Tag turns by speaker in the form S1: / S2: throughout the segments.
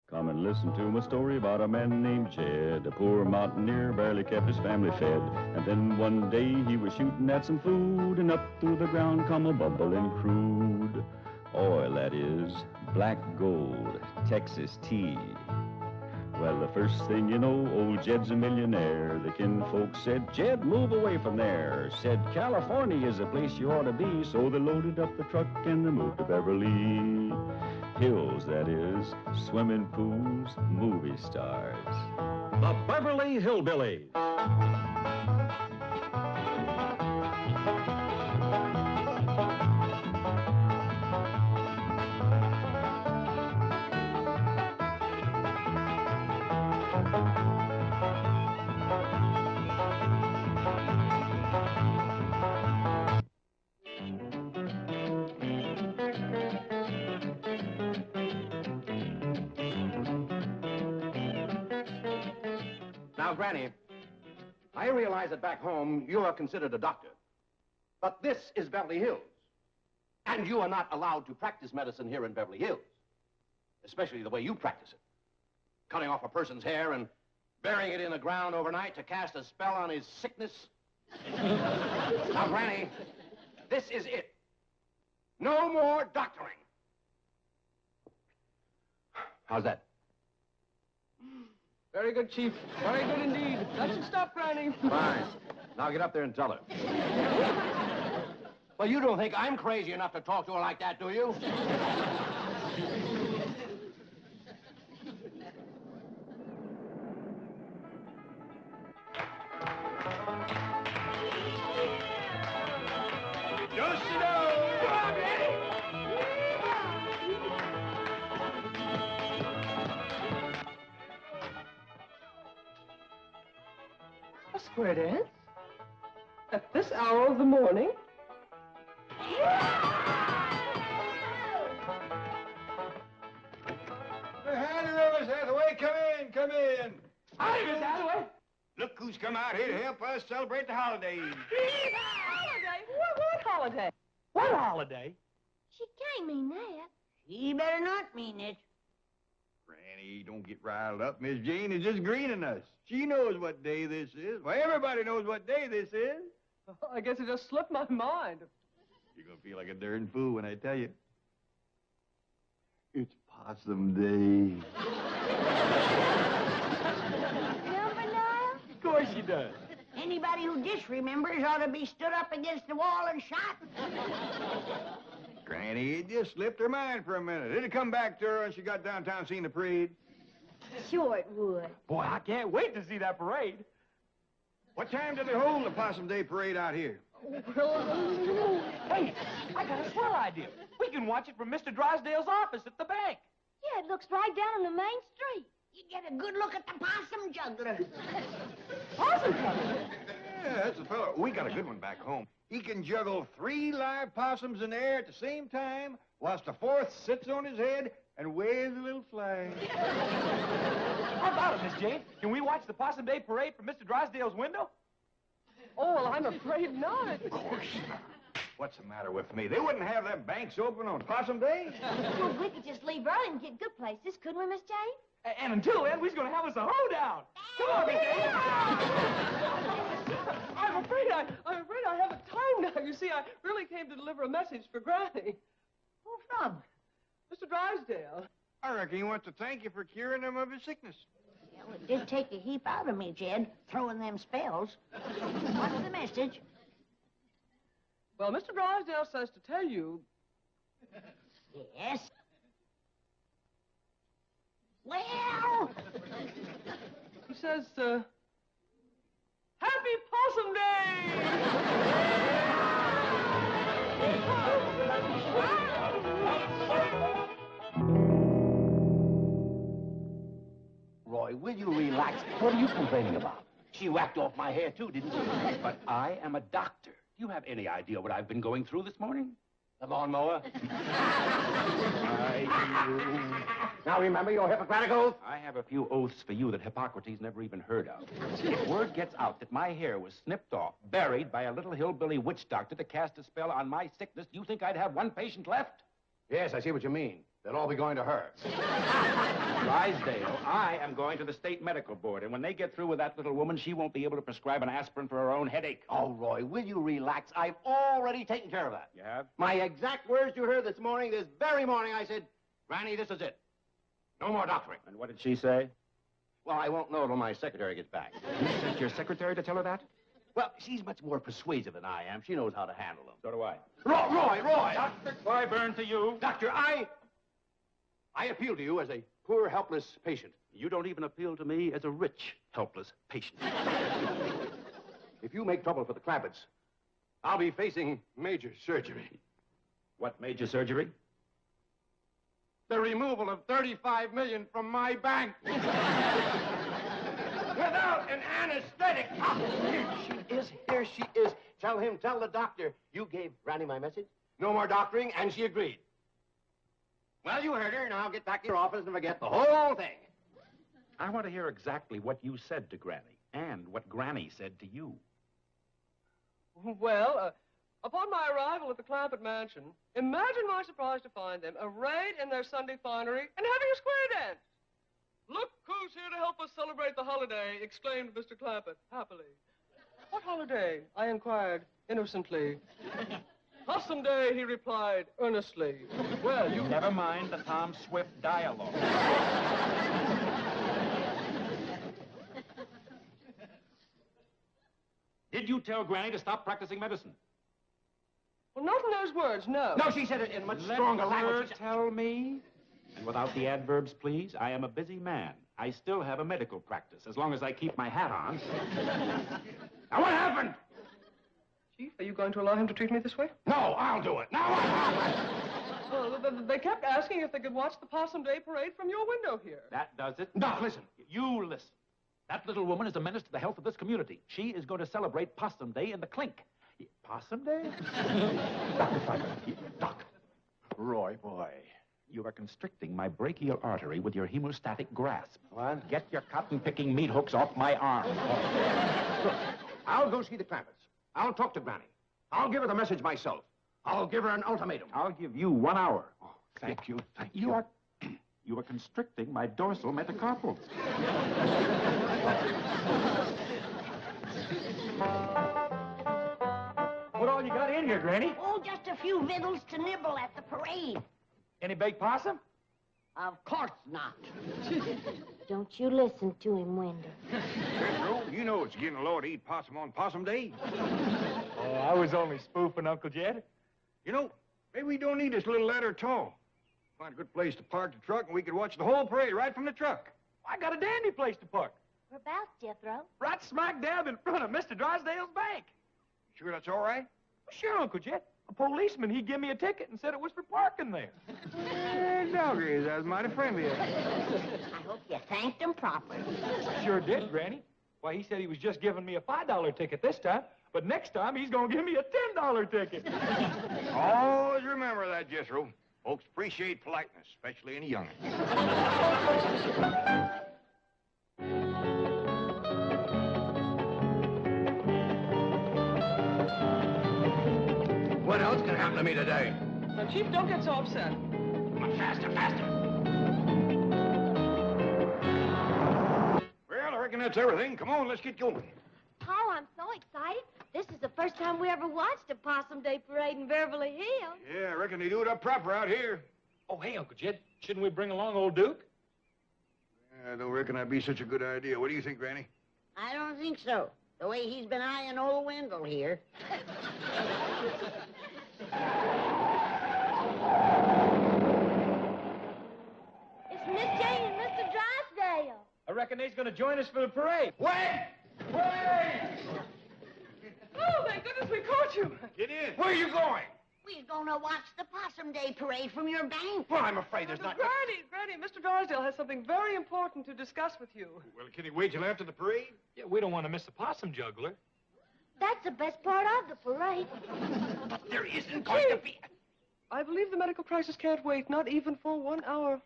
S1: Come and listen to my story about a man named Jed. A poor mountaineer, barely kept his family fed. And then one day he was shooting at some food, and up through the ground come a bubbling crude. Oil, that is, black gold, Texas tea. Well, the first thing you know, old Jed's a millionaire. The kinfolk said, Jed, move away from there. Said, California is the place you ought to be. So they loaded up the truck and they moved to Beverly Hills, that is, swimming pools, movie stars.
S2: The Beverly Hillbillies.
S3: Now, Granny, I realize that back home you are considered a doctor. But this is Beverly Hills. And you are not allowed to practice medicine here in Beverly Hills. Especially the way you practice it. Cutting off a person's hair and burying it in the ground overnight to cast a spell on his sickness. Now, Granny, this is it. No more doctoring. How's that?
S4: Very good, Chief. Very good indeed. That should stop, Granny.
S3: Fine. Now get up there and tell her. Well, you don't think I'm crazy enough to talk to her like that, do you?
S5: Just sit down. Come on, Granny.
S4: A square dance? At this hour of the morning?
S5: Howdy, Miss Hathaway. Come in.
S4: Howdy, Miss Hathaway.
S5: Look who's come out here to help us celebrate the holidays.
S4: Holiday? What holiday?
S6: What holiday?
S7: She can't mean that.
S8: He better not mean it.
S5: Granny, don't get riled up. Miss Jane is just greening us. She knows what day this is. Well, everybody knows what day this is.
S4: Oh, I guess it just slipped my mind.
S5: You're going to feel like a darn fool when I tell you. It's Possum Day.
S7: Remember, Niall?
S6: Of course she does.
S8: Anybody who disremembers ought to be stood up against the wall and shot.
S5: Granny, it just slipped her mind for a minute. It'd come back to her when she got downtown seeing the parade.
S7: Sure it would.
S6: Boy, I can't wait to see that parade.
S5: What time do they hold the Possum Day parade out here?
S6: Hey, I got a swell idea. We can watch it from Mr. Drysdale's office at the bank.
S7: Yeah, it looks right down on the main street.
S8: You get a good look at the possum juggler.
S4: Possum juggler?
S5: Yeah, that's the fellow. We got a good one back home. He can juggle 3 live possums in the air at the same time, whilst the 4th sits on his head and waves a little flag.
S6: How about it, Miss Jane? Can we watch the Possum Day parade from Mr. Drysdale's window?
S4: Oh, well, I'm afraid not.
S5: Of course not. What's the matter with me? They wouldn't have them banks open on Possum Day.
S7: Well, we could just leave early and get good places, couldn't we, Miss Jane?
S6: And until then, we're going to have us a hoedown. Come on, Miss Jane.
S4: I'm afraid I haven't time now. You see, I really came to deliver a message for Granny.
S8: Who from?
S4: Mr. Drysdale.
S5: I reckon he wants to thank you for curing him of his sickness.
S8: Yeah, well, it did take a heap out of me, Jed, throwing them spells. What's the message?
S4: Well, Mr. Drysdale says to tell you...
S8: Yes? Well...
S4: He says, Happy Possum
S3: Roy, will you relax? What are you complaining about? She whacked off my hair, too, didn't she? But I am a doctor. Do you have any idea what I've been going through this morning? The lawnmower? Now remember your Hippocratic oath? I have a few oaths for you that Hippocrates never even heard of. If word gets out that my hair was snipped off, buried by a little hillbilly witch doctor to cast a spell on my sickness, do you think I'd have one patient left? Yes, I see what you mean. They'll all be going to her.
S6: Drysdale, I am going to the state medical board, and when they get through with that little woman, she won't be able to prescribe an aspirin for her own headache.
S3: Oh, Roy, will you relax? I've already taken care of that.
S6: You have?
S3: My exact words you heard this morning, this very morning, I said, Granny, this is it. No more doctoring.
S6: And what did she say?
S3: Well, I won't know till my secretary gets back.
S6: You sent your secretary to tell her that?
S3: Well, she's much more persuasive than I am. She knows how to handle them.
S6: So do I.
S3: Roy!
S6: Dr. Clyburn to you.
S3: Doctor, I appeal to you as a poor, helpless patient.
S6: You don't even appeal to me as a rich, helpless patient.
S3: If you make trouble for the Clampetts, I'll be facing major surgery.
S6: What major surgery?
S3: The removal of $35 million from my bank. Without an anesthetic. Ah, here she is. Tell the doctor you gave Granny my message. No more doctoring, and she agreed. Well, you heard her. Now get back to your office and forget the whole thing.
S6: I want to hear exactly what you said to Granny, and what Granny said to you.
S4: Well, upon my arrival at the Clampett mansion, imagine my surprise to find them arrayed in their Sunday finery and having a square dance. Look who's here to help us celebrate the holiday, exclaimed Mr. Clampett, happily. What holiday? I inquired, innocently. Possum Day, he replied, earnestly. Well, you...
S6: Never mind the Tom Swift dialogue. Did you tell Granny to stop practicing medicine?
S4: Well, not in those words, no.
S3: No, she said it in much stronger language.
S6: Tell me. And without the adverbs, please. I am a busy man. I still have a medical practice, as long as I keep my hat on. Now, what happened?
S4: Chief, are you going to allow him to treat me this way?
S3: No, I'll do it. Now,
S4: Well, they kept asking if they could watch the Possum Day parade from your window here.
S6: That does it.
S3: Doc, listen.
S6: You listen. That little woman is a menace to the health of this community. She is going to celebrate Possum Day in the clink. Possum Day? Dr. Fiber. Doc.
S3: Roy, boy.
S6: You are constricting my brachial artery with your hemostatic grasp.
S3: What?
S6: Get your cotton-picking meat hooks off my arm.
S3: Look, I'll go see the Clampetts. I'll talk to Granny. I'll give her the message myself. I'll give her an ultimatum.
S6: I'll give you 1 hour.
S3: Oh, thank you.
S6: You are constricting my dorsal metacarpals. What all you got in here, Granny?
S8: Oh, just a few victuals to nibble at the parade.
S6: Any baked possum?
S8: Of course not.
S7: Don't you listen to him, Wendell.
S5: Jethro, you know it's getting low to eat possum on Possum Day.
S6: Oh, I was only spoofing, Uncle Jed.
S5: You know, maybe we don't need this little ladder at all. Find a good place to park the truck, and we could watch the whole parade right from the truck.
S6: I got a dandy place to park.
S7: Whereabouts, Jethro?
S6: Right smack dab in front of Mr. Drysdale's bank.
S5: Sure that's all right?
S6: Sure, Uncle Jed. A policeman, he gave me a ticket and said it was for parking there.
S5: Doggies, that was mighty friendly of you.
S8: I hope you thanked him properly.
S6: Sure did, Granny. Why, he said he was just giving me a $5 ticket this time, but next time he's going to give me a $10 ticket.
S5: Always remember that, Jethro. Folks appreciate politeness, especially in a young'un.
S3: What else can happen to me today?
S4: Now, Chief, don't get so upset.
S3: Come on, faster, faster.
S5: Well, I reckon that's everything. Come on, let's get going.
S7: Oh, I'm so excited. This is the first time we ever watched a Possum Day parade in Beverly Hills.
S5: Yeah, I reckon they do it up proper out here.
S6: Oh, hey, Uncle Jed, shouldn't we bring along old Duke?
S5: I don't reckon that'd be such a good idea. What do you think, Granny?
S8: I don't think so. The way he's been eyeing old Wendell here.
S7: It's Miss Jane and Mr. Drysdale.
S6: I reckon they's going to join us for the parade.
S5: Wait! Wait!
S4: Oh, thank goodness we caught you.
S5: Get in. Where are you going?
S8: We're gonna watch the Possum Day parade from your bank.
S3: Well, I'm afraid there's not...
S4: Granny, Mr. Drysdale has something very important to discuss with you.
S5: Well, can he wait till after the parade?
S6: Yeah, we don't want to miss the possum juggler.
S7: That's the best part of the parade.
S3: But there isn't going to be...
S4: I believe the medical crisis can't wait, not even for 1 hour.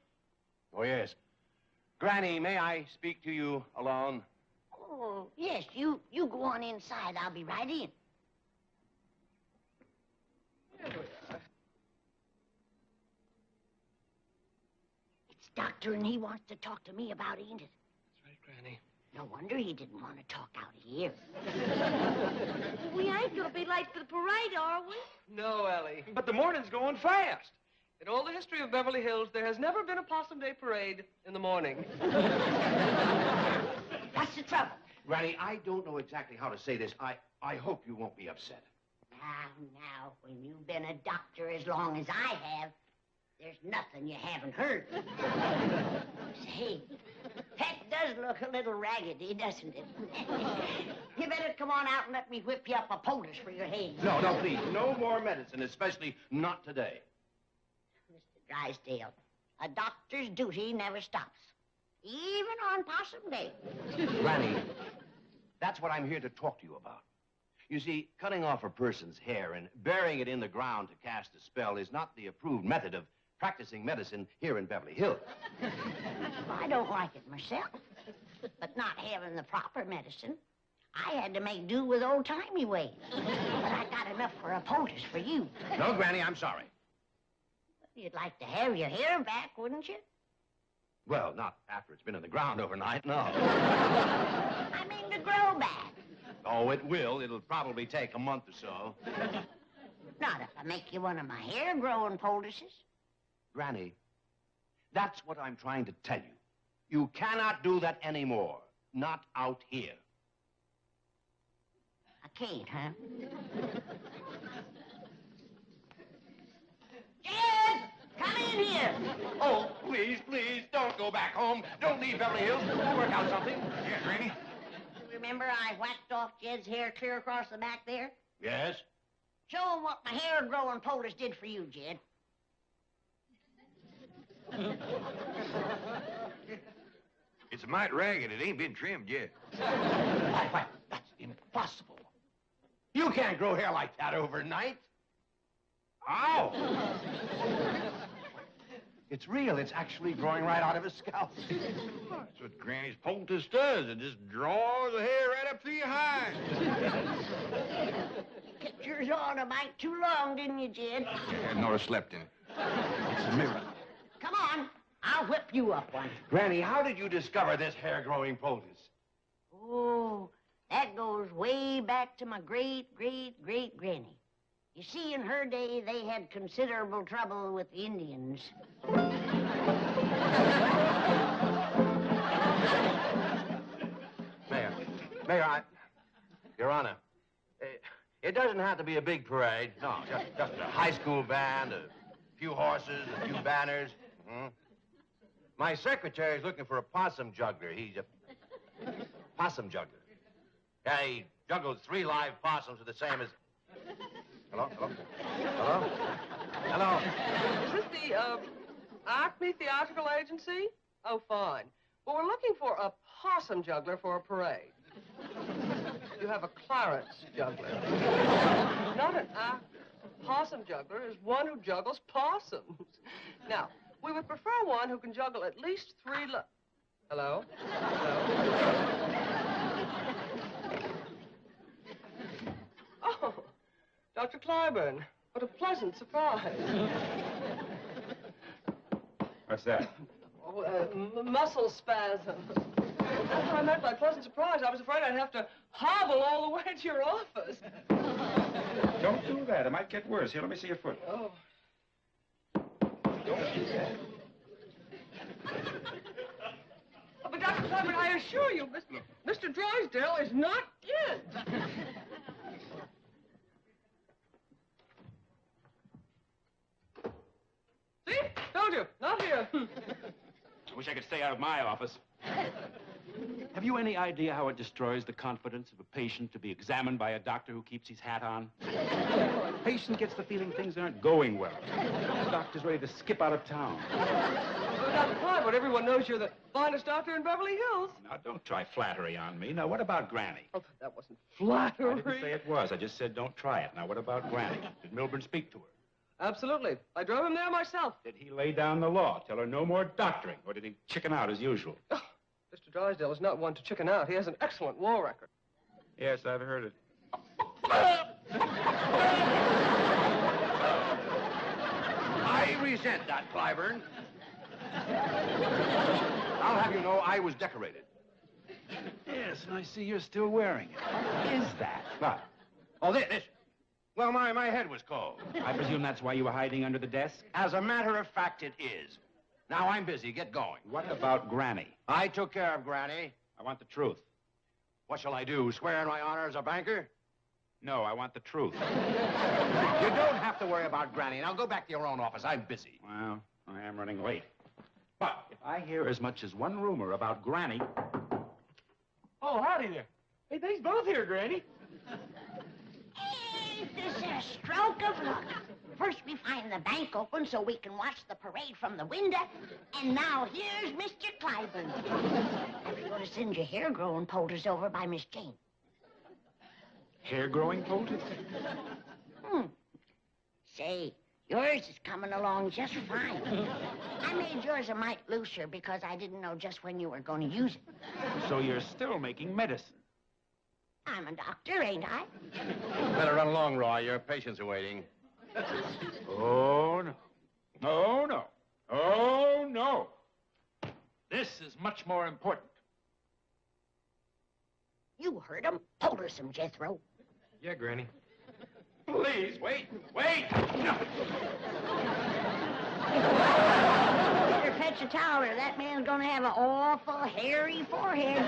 S3: Oh, yes. Granny, may I speak to you alone?
S8: Oh, yes, you go on inside. I'll be right in. It's Doctor, and he wants to talk to me about it, ain't it?
S4: That's right, Granny.
S8: No wonder he didn't want to talk out here.
S7: We ain't gonna be late for the parade, are we?
S4: No, Ellie. But the morning's going fast. In all the history of Beverly Hills, there has never been a Possum Day parade in the morning.
S8: That's the trouble.
S3: Granny, I don't know exactly how to say this. I hope you won't be upset.
S8: Now, when you've been a doctor as long as I have, there's nothing you haven't heard. Say, that does look a little raggedy, doesn't it? You better come on out and let me whip you up a poultice for your head.
S3: No, please. No more medicine, especially not today.
S8: Mr. Drysdale, a doctor's duty never stops, even on Possum Day.
S3: Granny, that's what I'm here to talk to you about. You see, cutting off a person's hair and burying it in the ground to cast a spell is not the approved method of practicing medicine here in Beverly Hills.
S8: I don't like it myself, but not having the proper medicine, I had to make do with old-timey ways. But I got enough for a poultice for you.
S3: No, Granny, I'm sorry.
S8: You'd like to have your hair back, wouldn't you?
S3: Well, not after it's been in the ground overnight, no.
S8: I mean to grow back.
S3: Oh, it will. It'll probably take a month or so.
S8: Not if I make you one of my hair-growing poultices.
S3: Granny, that's what I'm trying to tell you. You cannot do that anymore. Not out here.
S8: I can't, huh? Jed! Come in here!
S3: Oh, please, don't go back home. Don't leave Beverly Hills. We'll work out something.
S5: Yeah, Granny?
S8: Remember I whacked off Jed's hair clear across the back there?
S3: Yes?
S8: Show him what my hair-growing poultice did for you, Jed.
S5: It's a mite ragged. It ain't been trimmed yet.
S3: Why, that's impossible. You can't grow hair like that overnight. Ow! It's real. It's actually growing right out of his scalp.
S5: That's what Granny's poultice does. It just draws the hair right up through your hide.
S8: Kept yours on a mite too long, didn't you, Jed?
S5: Yeah, Nora slept in it.
S3: It's a miracle.
S8: Come on. I'll whip you up one.
S3: Granny, how did you discover this hair-growing poultice?
S8: Oh, that goes way back to my great-great-great-granny. You see, in her day, they had considerable trouble with the Indians.
S3: Mayor, Your Honor, it doesn't have to be a big parade. No, just a high school band, a few horses, a few banners. My secretary's looking for a possum juggler. He's a possum juggler. Yeah, he juggles 3 live possums with the same as... Hello?
S4: Is this the, Acme Theatrical Agency? Oh, fine. Well, we're looking for a possum juggler for a parade. You have a Clarence juggler. Not an actor. A possum juggler is one who juggles possums. Now, we would prefer one who can juggle at least 3 Hello? Oh, Dr. Clyburn, what a pleasant surprise.
S6: What's that?
S4: Oh, muscle spasm. That's what I meant by pleasant surprise. I was afraid I'd have to hobble all the way to your office.
S6: Don't do that. It might get worse. Here, let me see your foot.
S4: Oh.
S6: Don't do that.
S4: Oh, but Dr. Clyburn, I assure you, Mr. Drysdale is not in. See? Told you. Not here.
S6: I wish I could stay out of my office. Have you any idea how it destroys the confidence of a patient to be examined by a doctor who keeps his hat on? The patient gets the feeling things aren't going well. The doctor's ready to skip out of town.
S4: Well, Dr. Clyburn, everyone knows you're the finest doctor in Beverly Hills.
S6: Now, don't try flattery on me. Now, what about Granny?
S4: Oh, that wasn't flattery.
S6: I didn't say it was. I just said don't try it. Now, what about Granny? Did Milburn speak to her?
S4: Absolutely. I drove him there myself.
S6: Did he lay down the law? Tell her no more doctoring? Or did he chicken out as usual?
S4: Oh, Mr. Drysdale is not one to chicken out. He has an excellent war record.
S6: Yes, I've heard it.
S3: I resent that, Clyburn. I'll have you know I was decorated.
S6: Yes, and I see you're still wearing it. What is that?
S3: What? Oh, this. Well, my head was cold.
S6: I presume that's why you were hiding under the desk?
S3: As a matter of fact, it is. Now, I'm busy. Get going.
S6: What about Granny?
S3: I took care of Granny.
S6: I want the truth.
S3: What shall I do, swear on my honor as a banker?
S6: No, I want the truth.
S3: You don't have to worry about Granny. Now, go back to your own office. I'm busy.
S6: Well, I am running late. But if I hear as much as one rumor about Granny...
S9: Oh, howdy there. Hey, thanks both here, Granny.
S8: This is a stroke of luck. First we find the bank open so we can watch the parade from the window, and now here's Mr. Clyburn. I'm going to send your hair-growing poultice over by Miss Jane.
S6: Hair-growing poultice?
S8: Say, yours is coming along just fine. I made yours a mite looser because I didn't know just when you were going to use it.
S6: So you're still making medicine?
S8: I'm a doctor, ain't I?
S3: Better run along, Roy. Your patients are waiting.
S6: Oh, no. Oh, no. Oh, no. This is much more important.
S8: You heard him. Poultice him, Jethro.
S9: Yeah, Granny.
S6: Please, wait. No.
S8: Better fetch a towel or that man's gonna have an awful hairy forehead.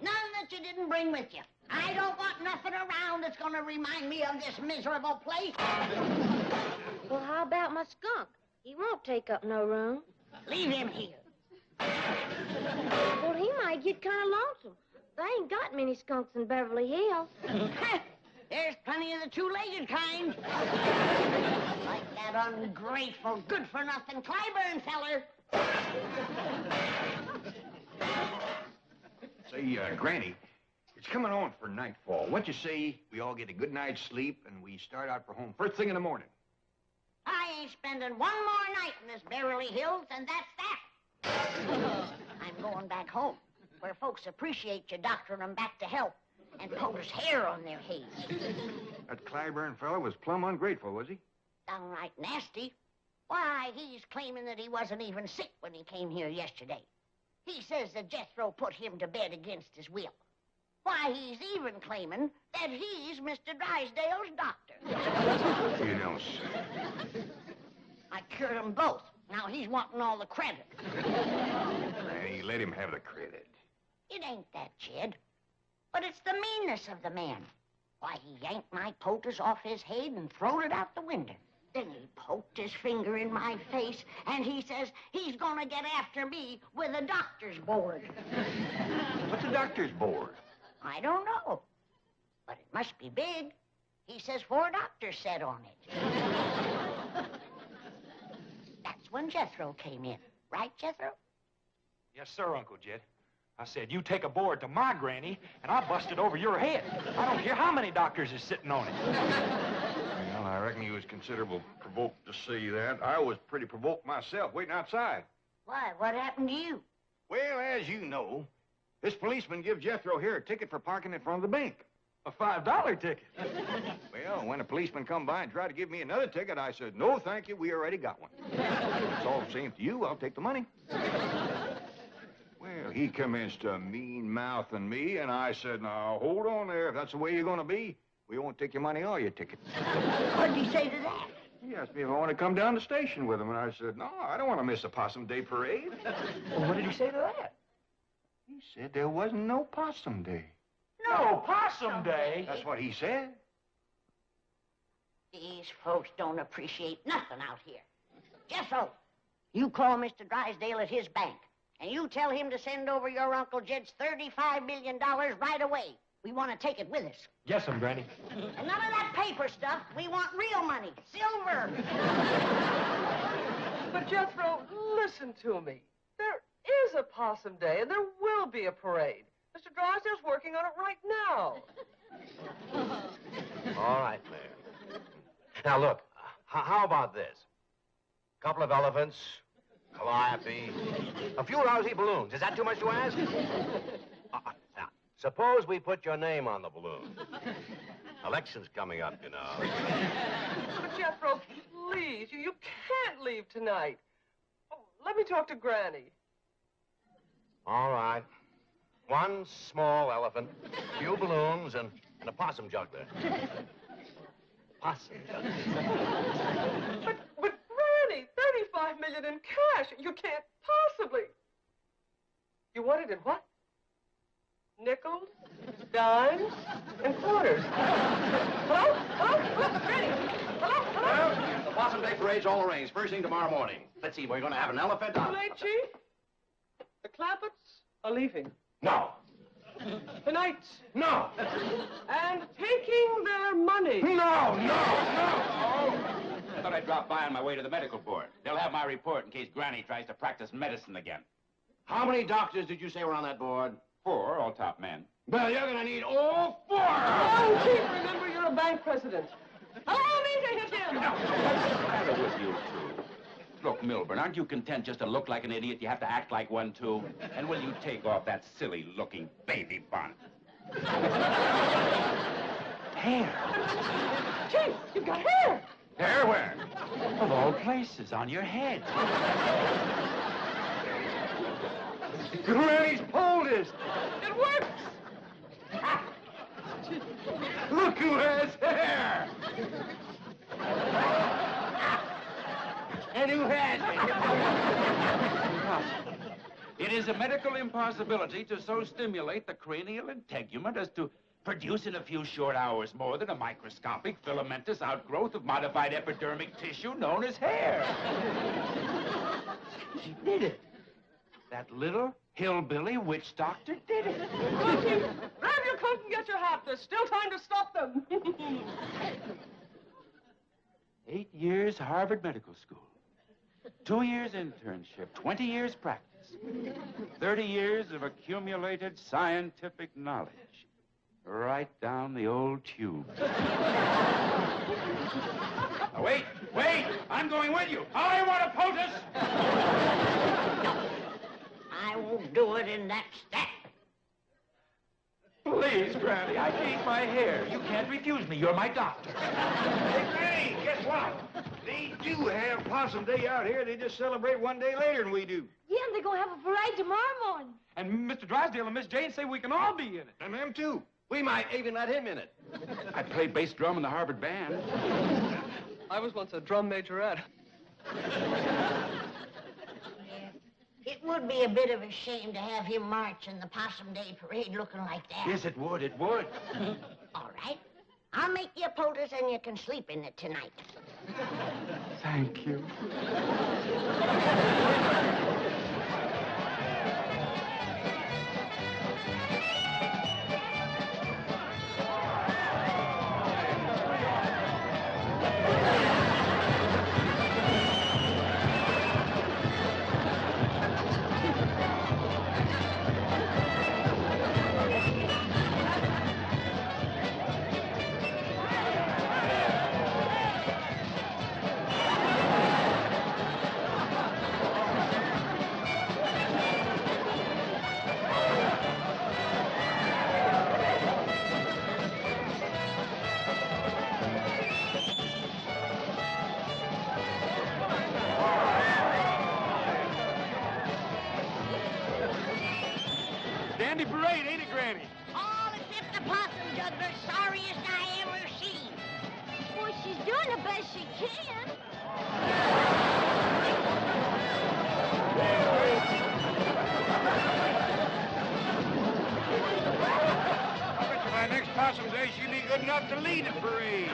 S8: None that you didn't bring with you. I don't want nothing around that's going to remind me of this miserable place.
S7: Well, how about my skunk? He won't take up no room.
S8: Leave him here.
S7: Well, he might get kind of lonesome. They ain't got many skunks in Beverly Hills.
S8: There's plenty of the two-legged kind. Like that ungrateful, good-for-nothing Clyburn feller.
S5: Say, Granny, it's coming on for nightfall. What you say we all get a good night's sleep and we start out for home first thing in the morning?
S8: I ain't spending one more night in this Beverly Hills, and that's that. I'm going back home, where folks appreciate you doctoring them back to health and poultice hair on their heads.
S5: That Clyburn fella was plumb ungrateful, was he?
S8: Downright nasty. Why, he's claiming that he wasn't even sick when he came here yesterday. He says that Jethro put him to bed against his will. Why, he's even claiming that he's Mr. Drysdale's doctor.
S5: You know, sir.
S8: I cured them both. Now he's wanting all the credit.
S5: Granny, let him have the credit.
S8: It ain't that, Jed. But it's the meanness of the man. Why, he yanked my poultice off his head and throwed it out the window. Then he poked his finger in my face, and he says he's gonna get after me with a doctor's board.
S5: What's a doctor's board?
S8: I don't know. But it must be big. He says 4 doctors sat on it. That's when Jethro came in. Right, Jethro?
S9: Yes, sir, Uncle Jed. I said, you take a board to my Granny, and I'll bust it over your head. I don't care how many doctors is sitting on it.
S5: Well, I reckon he was considerable provoked to see that. I was pretty provoked myself, waiting outside.
S8: Why, what happened to you?
S5: Well, as you know, this policeman gives Jethro here a ticket for parking in front of the bank.
S9: A $5 ticket.
S5: Well, when a policeman come by and tried to give me another ticket, I said, no, thank you, we already got one. If it's all the same to you, I'll take the money. Well, he commenced to mean-mouthing me, and I said, now, hold on there. If that's the way you're going to be, we won't take your money or your ticket.
S8: What did he say to that?
S5: He asked me if I want to come down to the station with him, and I said, no, I don't want to miss the Possum Day parade.
S9: Well, what did he say to that?
S5: He said there wasn't no Possum Day.
S9: No, Possum Day?
S5: That's what he said.
S8: These folks don't appreciate nothing out here. Jethro, you call Mr. Drysdale at his bank, and you tell him to send over your Uncle Jed's $35 million right away. We want to take it with us.
S9: Yes, Granny.
S8: And none of that paper stuff. We want real money, silver.
S4: But, Jethro, listen to me. There is a Possum Day, and there will be a parade. Mr. Drysdale's working on it right now.
S3: All right, Mayor. Now, look, how about this? A couple of elephants, calliope, a few lousy balloons. Is that too much to ask? Now, suppose we put your name on the balloon. Election's coming up, you know.
S4: But, Jethro, please, you can't leave tonight. Oh, let me talk to Granny.
S3: All right. One small elephant, a few balloons, and a possum juggler. Possum juggler.
S4: But Granny, $35 million in cash. You can't possibly. You want it in what? Nickels, dimes, and quarters. Hello? Hello? Hello? Granny? Hello? Hello?
S3: Well, the Possum Day Parade's all arranged. First thing tomorrow morning. Let's see, we're going to have an elephant.
S4: Too late, Chief. The Clampetts are leaving.
S3: No.
S4: Tonight.
S3: No.
S4: And taking their money.
S3: No.
S6: I thought I'd drop by on my way to the medical board. They'll have my report in case Granny tries to practice medicine again.
S3: How many doctors did you say were on that board?
S6: 4, all top men.
S3: Well, you're going to need all 4.
S4: Oh, Chief, remember you're a bank president. Allow me to hit him.
S6: What's the matter with you two? Look, Milburn, aren't you content just to look like an idiot? You have to act like one, too. And will you take off that silly-looking baby bonnet? Hair.
S4: Chief, you've got hair.
S6: Hair where? Of all places, on your head.
S5: Granny's poldest.
S4: It works.
S5: Look who has hair. And who has it?
S6: It is a medical impossibility to so stimulate the cranial integument as to produce in a few short hours more than a microscopic filamentous outgrowth of modified epidermic tissue known as hair. She did it. That little hillbilly witch doctor did it.
S4: Come on, Chief. Grab your coat and get your hat. There's still time to stop them.
S6: 8 years Harvard Medical School. 2 years internship, 20 years practice, 30 years of accumulated scientific knowledge. Right down the old tube. Now, wait! I'm going with you. I want a poultice!
S8: I won't do it in that stack.
S6: Please, Granny, I need my hair. You can't refuse me. You're my doctor.
S5: Hey, Granny, guess what? They do have Possum Day out here. They just celebrate one day later than we do.
S7: Yeah, and they're going to have a parade tomorrow morning.
S9: And Mr. Drysdale and Miss Jane say we can all be in it.
S5: And them too.
S3: We might even let him in it.
S6: I played bass drum in the Harvard band.
S4: I was once a drum majorette.
S8: It would be a bit of a shame to have him march in the Possum Day Parade looking like that.
S6: Yes, it would.
S8: All right. I'll make you a poultice and you can sleep in it tonight.
S6: Thank you.
S9: Dandy parade, ain't it, Granny?
S8: All except the possum juggler, sorriest I ever seen.
S7: Boy, she's doing the best she can.
S5: I bet you by next Possum Day she'll be good enough to lead the parade.